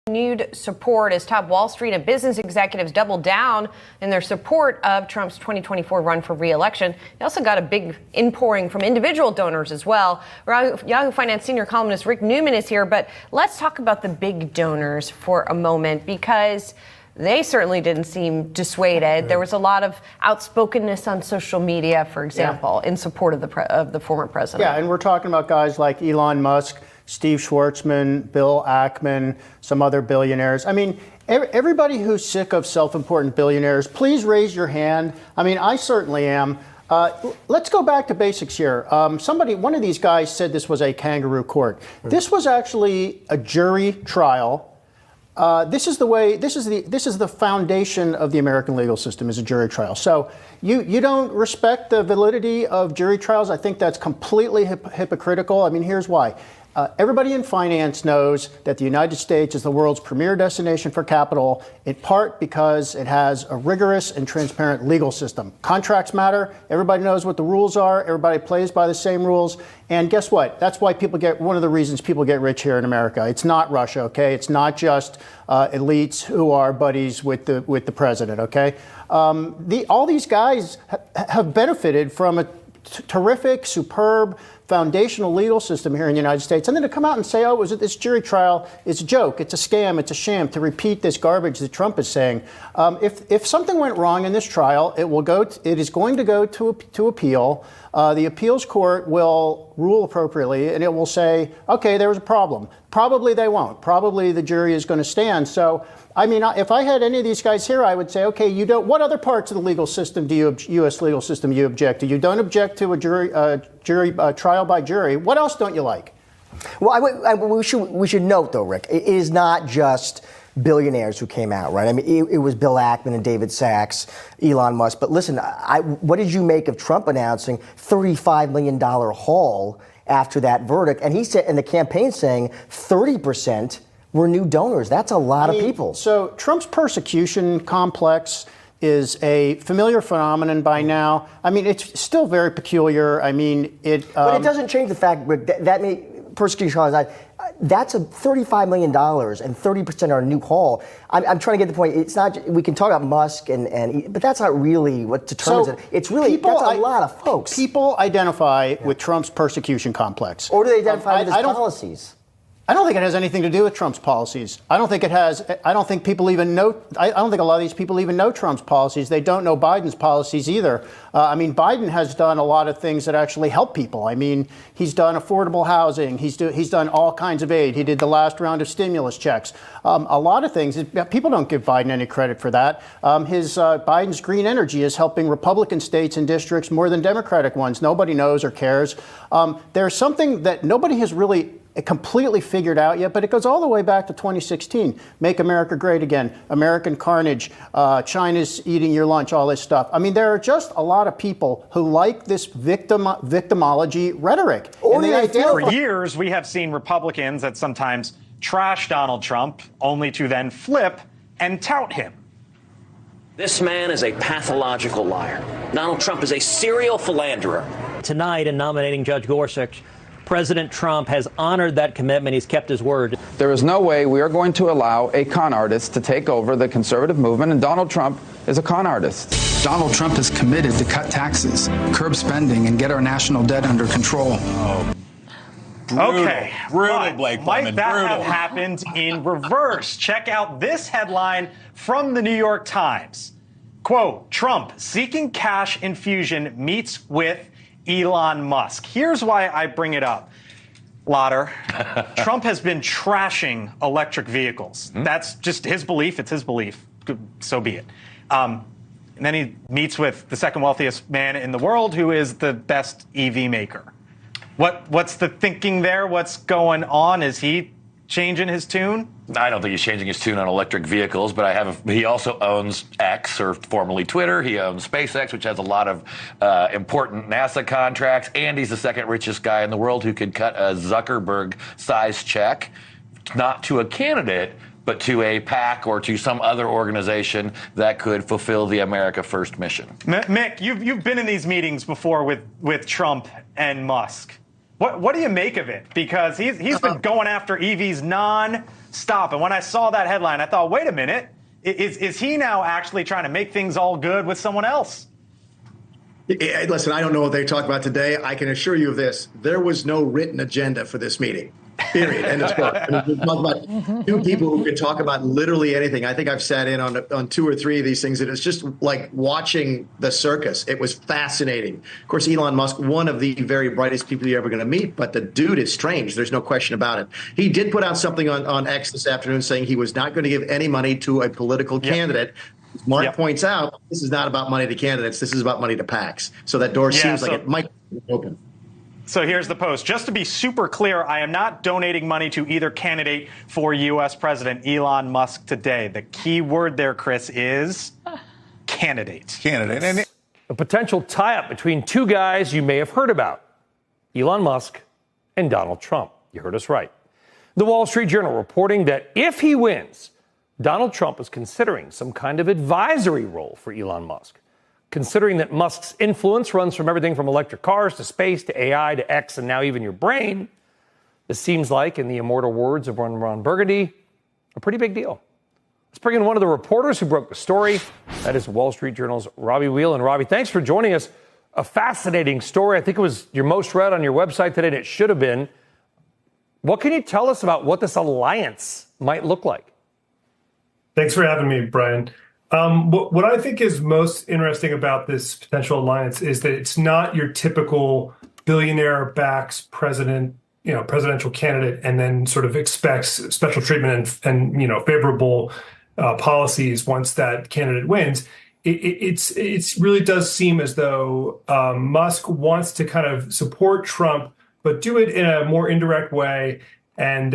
Renewed support as top Wall Street and business executives doubled down in their support of Trump's 2024 run for re-election. They also got a big inpouring from individual donors as well. Yahoo Finance senior columnist Rick Newman is here, but let's talk about the big donors for a moment, because they certainly didn't seem dissuaded. There was a lot of outspokenness on social media, for example, in support of the former president. Yeah, and we're talking about guys like Elon Musk, Steve Schwarzman, Bill Ackman, some other billionaires. I mean, everybody who's sick of self-important billionaires, please raise your hand. I mean, I certainly am. Let's go back to basics here. One of these guys said this was a kangaroo court. This was actually a jury trial. This is the foundation of the American legal system, is a jury trial. So you don't respect the validity of jury trials. I think that's completely hypocritical. I mean, here's why. Everybody in finance knows that the United States is the world's premier destination for capital, in part because it has a rigorous and transparent legal system. Contracts matter. Everybody knows what the rules are. Everybody plays by the same rules. And guess what? That's why one of the reasons people get rich here in America. It's not Russia, okay? It's not just elites who are buddies with the president, okay? All these guys have benefited from a terrific, superb, foundational legal system here in the United States. And then to come out and say, oh, this jury trial is a joke, it's a scam, it's a sham, to repeat this garbage that Trump is saying. If something went wrong in this trial, it is going to go to appeal. The appeals court will rule appropriately, and it will say, okay, there was a problem. Probably they won't. Probably the jury is going to stand. So, I mean, if I had any of these guys here, I would say, okay, what other parts of the legal system U.S. legal system do you object to? You don't object to a jury trial by jury. What else don't you like? Well, we should note, though, Rick, it is not just billionaires who came out, right? I mean, it was Bill Ackman and David Sachs, Elon Musk. But listen, what did you make of Trump announcing $35 million haul after that verdict? And he said, and the campaign saying 30% were new donors. That's a lot of people. So Trump's persecution complex is a familiar phenomenon by now. I mean, it's still very peculiar. I mean, but it doesn't change the fact that persecution, that's a $35 million and 30% are a new haul. I'm trying to get the point. It's not, we can talk about Musk but that's not really what determines it. It's really, that's a lot of folks. People identify with Trump's persecution complex. Or do they identify with his policies? I don't think it has anything to do with Trump's policies. I don't think a lot of these people even know Trump's policies. They don't know Biden's policies either. I mean, Biden has done a lot of things that actually help people. I mean, he's done affordable housing. He's done all kinds of aid. He did the last round of stimulus checks. A lot of things. People don't give Biden any credit for that. Biden's green energy is helping Republican states and districts more than Democratic ones. Nobody knows or cares. There's something that nobody has really completely figured out yet, but it goes all the way back to 2016. Make America Great Again, American Carnage, China's eating your lunch, all this stuff. I mean, there are just a lot of people who like this victimology rhetoric. For years, we have seen Republicans that sometimes trash Donald Trump, only to then flip and tout him. This man is a pathological liar. Donald Trump is a serial philanderer. Tonight, in nominating Judge Gorsuch, President Trump has honored that commitment. He's kept his word. There is no way we are going to allow a con artist to take over the conservative movement, and Donald Trump is a con artist. Donald Trump is committed to cut taxes, curb spending, and get our national debt under control. Okay, brutal, Blake. Might that have happened in reverse? Check out this headline from the New York Times. Quote, Trump seeking cash infusion meets with Elon Musk. Here's why I bring it up. Lauder, Trump has been trashing electric vehicles. That's just his belief. It's his belief. So be it. And then he meets with the second wealthiest man in the world, who is the best EV maker. What's the thinking there? What's going on? Is he changing his tune? I don't think he's changing his tune on electric vehicles, but he also owns X, or formerly Twitter. He owns SpaceX, which has a lot of important NASA contracts, and he's the second richest guy in the world who could cut a Zuckerberg-sized check, not to a candidate, but to a PAC or to some other organization that could fulfill the America First mission. Mick, you've been in these meetings before with Trump and Musk. What do you make of it? Because he's been going after EVs non-stop. And when I saw that headline, I thought, wait a minute, is he now actually trying to make things all good with someone else? Listen, I don't know what they talked about today. I can assure you of this. There was no written agenda for this meeting. Period. End of story. I mean, we talk about two people who could talk about literally anything. I think I've sat in on 2 or 3 of these things, and it's just like watching the circus. It was fascinating. Of course, Elon Musk, one of the very brightest people you're ever going to meet, but the dude is strange. There's no question about it. He did put out something on X this afternoon saying he was not going to give any money to a political candidate. Mark points out, this is not about money to candidates. This is about money to PACs. So that door seems like it might be open. So here's the post. Just to be super clear, I am not donating money to either candidate for U.S. President Elon Musk today. The key word there, Chris, is candidate. Candidate. And a potential tie-up between two guys you may have heard about, Elon Musk and Donald Trump. You heard us right. The Wall Street Journal reporting that if he wins, Donald Trump is considering some kind of advisory role for Elon Musk. Considering that Musk's influence runs from everything from electric cars to space to AI to X and now even your brain, this seems like, in the immortal words of Ron Burgundy, a pretty big deal. Let's bring in one of the reporters who broke the story. That is Wall Street Journal's Robbie Whelan. Robbie, thanks for joining us. A fascinating story. I think it was your most read on your website today, and it should have been. What can you tell us about what this alliance might look like? Thanks for having me, Brian. What I think is most interesting about this potential alliance is that it's not your typical billionaire backs presidential candidate and then sort of expects special treatment and favorable policies once that candidate wins. It really does seem as though Musk wants to kind of support Trump, but do it in a more indirect way. And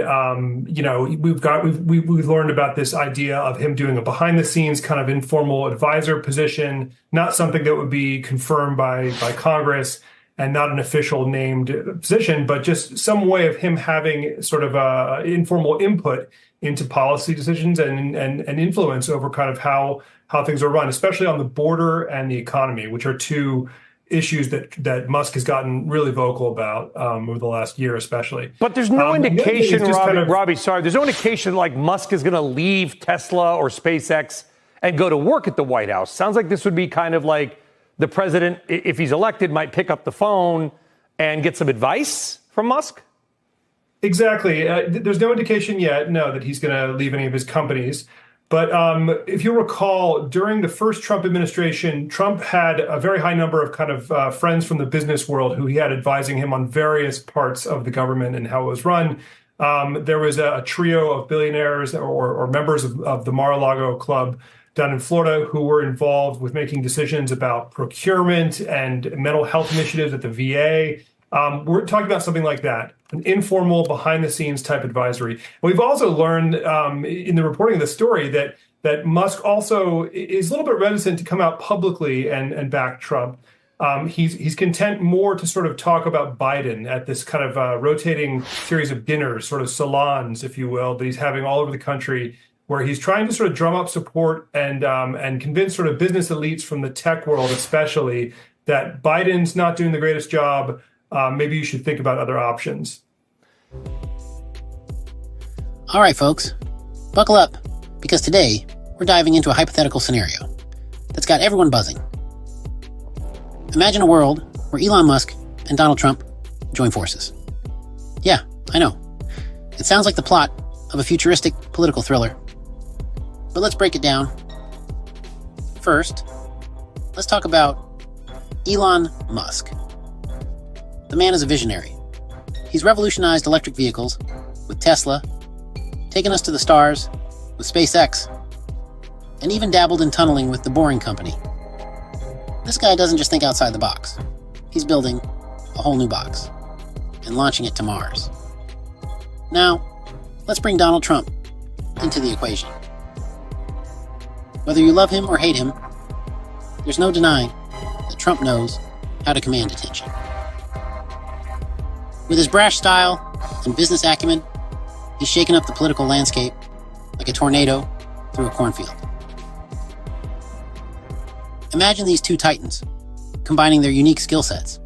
we've learned about this idea of him doing a behind the scenes kind of informal advisor position, not something that would be confirmed by Congress and not an official named position, but just some way of him having sort of a informal input into policy decisions and influence over kind of how things are run, especially on the border and the economy, which are two issues that Musk has gotten really vocal about over the last year, especially. But there's no indication, Robbie, there's no indication like Musk is going to leave Tesla or SpaceX and go to work at the White House. Sounds like this would be kind of like the president, if he's elected, might pick up the phone and get some advice from Musk. Exactly. There's no indication yet, that he's going to leave any of his companies. But if you recall, during the first Trump administration, Trump had a very high number of kind of friends from the business world who he had advising him on various parts of the government and how it was run. There was a trio of billionaires or members of the Mar-a-Lago Club down in Florida who were involved with making decisions about procurement and mental health initiatives at the VA. We're talking about something like that, an informal, behind-the-scenes type advisory. We've also learned in the reporting of the story that Musk also is a little bit reticent to come out publicly and back Trump. He's content more to sort of talk about Biden at this kind of rotating series of dinners, sort of salons, if you will, that he's having all over the country, where he's trying to sort of drum up support and convince sort of business elites from the tech world, especially, that Biden's not doing the greatest job. Maybe you should think about other options. All right, folks, buckle up, because today we're diving into a hypothetical scenario that's got everyone buzzing. Imagine a world where Elon Musk and Donald Trump join forces. Yeah, I know. It sounds like the plot of a futuristic political thriller. But let's break it down. First, let's talk about Elon Musk. The man is a visionary. He's revolutionized electric vehicles with Tesla, taken us to the stars with SpaceX, and even dabbled in tunneling with the Boring Company. This guy doesn't just think outside the box. He's building a whole new box and launching it to Mars. Now, let's bring Donald Trump into the equation. Whether you love him or hate him, there's no denying that Trump knows how to command attention. With his brash style and business acumen, he's shaken up the political landscape like a tornado through a cornfield. Imagine these two titans combining their unique skill sets.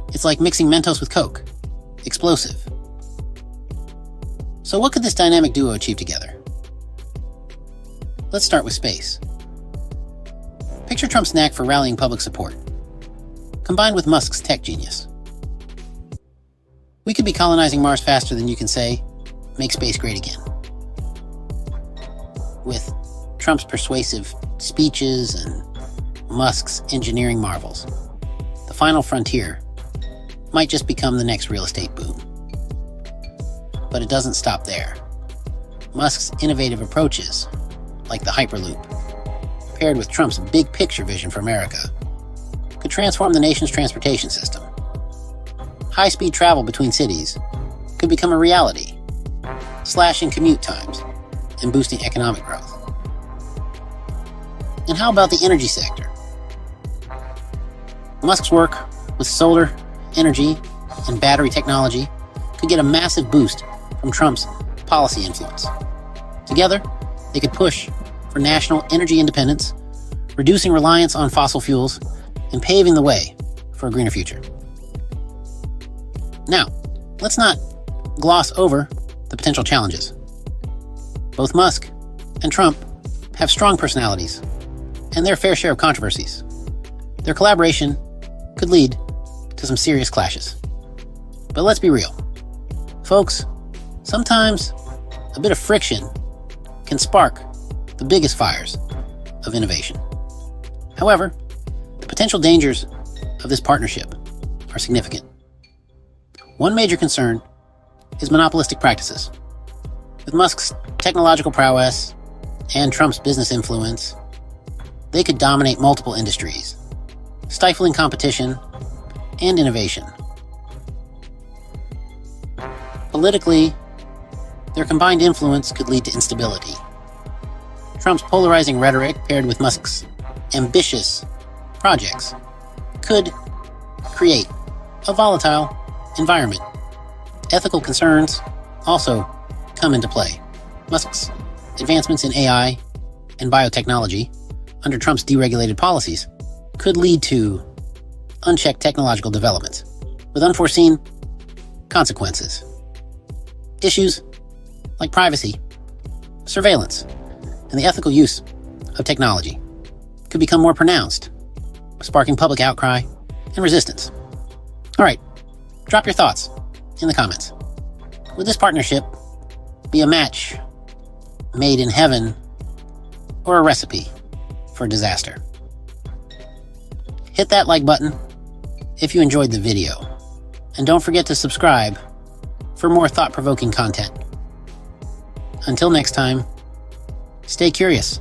It's like mixing Mentos with Coke, explosive. So what could this dynamic duo achieve together? Let's start with space. Picture Trump's knack for rallying public support, combined with Musk's tech genius. We could be colonizing Mars faster than you can say, make space great again. With Trump's persuasive speeches and Musk's engineering marvels, the final frontier might just become the next real estate boom. But it doesn't stop there. Musk's innovative approaches, like the Hyperloop, paired with Trump's big picture vision for America, could transform the nation's transportation system. High-speed travel between cities could become a reality, slashing commute times and boosting economic growth. And how about the energy sector? Musk's work with solar, energy, and battery technology could get a massive boost from Trump's policy influence. Together, they could push for national energy independence, reducing reliance on fossil fuels, and paving the way for a greener future. Now, let's not gloss over the potential challenges. Both Musk and Trump have strong personalities and their fair share of controversies. Their collaboration could lead to some serious clashes. But let's be real. Folks, sometimes a bit of friction can spark the biggest fires of innovation. However, the potential dangers of this partnership are significant. One major concern is monopolistic practices. With Musk's technological prowess and Trump's business influence, they could dominate multiple industries, stifling competition and innovation. Politically, their combined influence could lead to instability. Trump's polarizing rhetoric paired with Musk's ambitious projects could create a volatile environment. Ethical concerns also come into play. Musk's advancements in AI and biotechnology under Trump's deregulated policies could lead to unchecked technological developments with unforeseen consequences. Issues like privacy, surveillance, and the ethical use of technology could become more pronounced, sparking public outcry and resistance. All right, drop your thoughts in the comments. Would this partnership be a match made in heaven or a recipe for disaster? Hit that like button if you enjoyed the video, and don't forget to subscribe for more thought-provoking content. Until next time, stay curious.